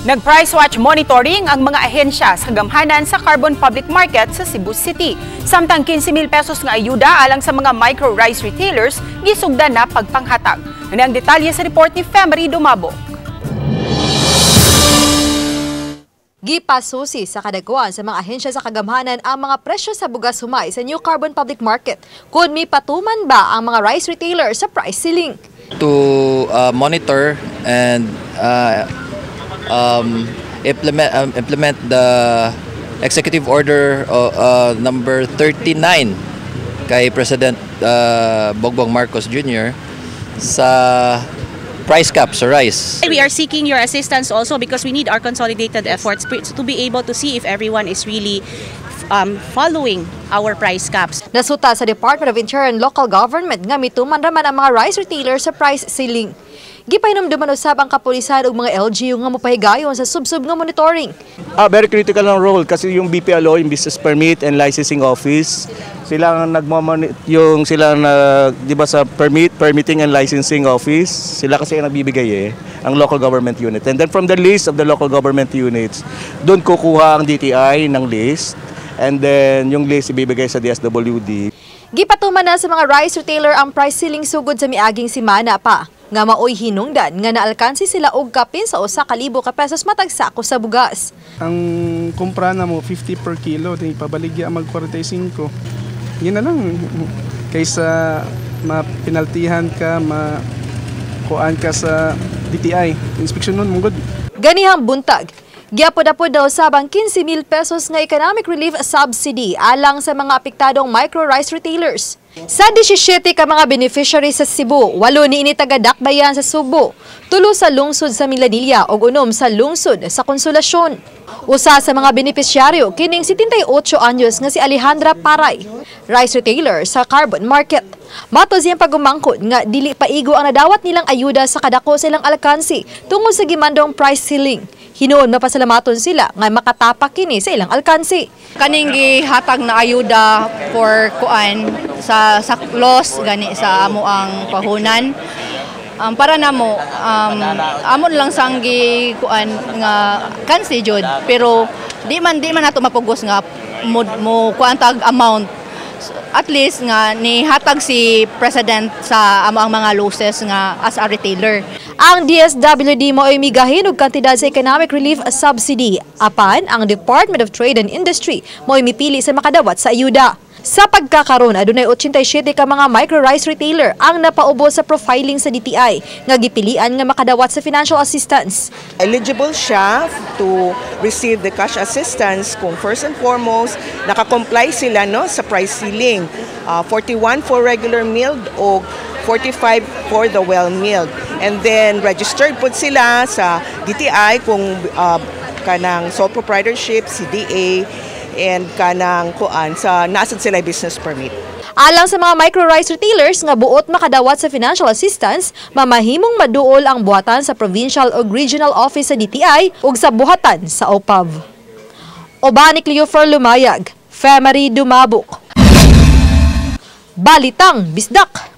Nag-price watch monitoring ang mga ahensya sa gamhanan sa carbon public market sa Cebu City. Samtang 15,000 pesos nga ayuda alang sa mga micro-rice retailers, gisugdan na pagpanghatag. Ano ang detalye sa report ni Femery Dumabo? Gipasusi sa kadagkuan sa mga ahensya sa kagamhanan ang mga presyo sa bugas humay sa new carbon public market. Kung may patuman ba ang mga rice retailers sa price ceiling? To monitor and implement the executive order number 39 kay President Bongbong Marcos Jr. sa price cap sa rice. We are seeking your assistance also because we need our consolidated efforts to be able to see if everyone is really following our price caps. Nasuta sa Department of Interior and Local Government nga mituman raman ang mga rice retailers sa price ceiling. Gipainomduman usab ang kapulisan ug mga LGU nga mopahigayon sa subsub nga monitoring. Very critical ang role kasi yung BPLO, yung Business Permit and Licensing Office, sila di ba sa Permitting and Licensing Office, sila kasi ang nagbibigay ang local government unit. And then from the list of the local government units, doon kukuha ang DTI ng list. And then yung list ibibigay sa DSWD. Gipatuman na sa mga rice retailer ang price ceiling sugod sa miaging simana pa. Nga maoy hinungdan nga naalkansi sila og kapin sa 1,000 ka pesos matag sako sa bugas. Ang kumpra na mo 50 per kilo, then ipabaligya mag 45. Yun na lang kaysa mapinaltihan ka, makuan ka sa DTI. Inspection nun mong good. Ganihang buntag. Giapod-apod daw sabang 15,000 pesos nga economic relief subsidy alang sa mga apektadong micro-rice retailers. Sa 17 ka mga beneficiaries sa Cebu, 8 niini taga-Dakbayan sa Subo, 3 sa lungsod sa Milanilla ug 6 sa lungsod sa Konsolasyon. Usa sa mga benepisyaryo kining 78 anyos nga si Alejandra Paray, rice retailer sa carbon market. Mato siyang pagumangkod nga dili paigo ang nadawat nilang ayuda sa kadako sa ilang alkansi tungod sa gimandong price ceiling. Hinuon mapasalamaton sila nga makatapak kini sa ilang alkansi. Kaning gihatag na ayuda for kuan sa loss gani sa amo ang pahunan. Para namo amon lang sanggi kuan nga kansi jud pero di man nato mapugos nga mo kuan tag amount. At least nga ni hatag si President sa amo ang mga losses nga as a retailer. Ang DSWD mo ay migahin og kantidad sa economic relief subsidy. Apan ang Department of Trade and Industry mo ay mipili sa makadawat sa ayuda. Sa pagkakaroon, adunay 87 ka mga micro-rice retailer ang napaubos sa profiling sa DTI nga gipilian nga makadawat sa financial assistance. Eligible siya to receive the cash assistance kung first and foremost nakakomply sila sa price ceiling. 41 for regular milled o 45 for the well-milled. And then registered po sila sa DTI kung kanang sole proprietorship, CDA, and kanang kuan sa nasad sila business permit. Alang sa mga micro-rice retailers nga buot makadawat sa financial assistance, mamahimong maduol ang buhatan sa provincial o regional office sa DTI ug sa buhatan sa OPAV. Obani Cleofer Lumayag, Femery Dumabok. Balitang Bisdak.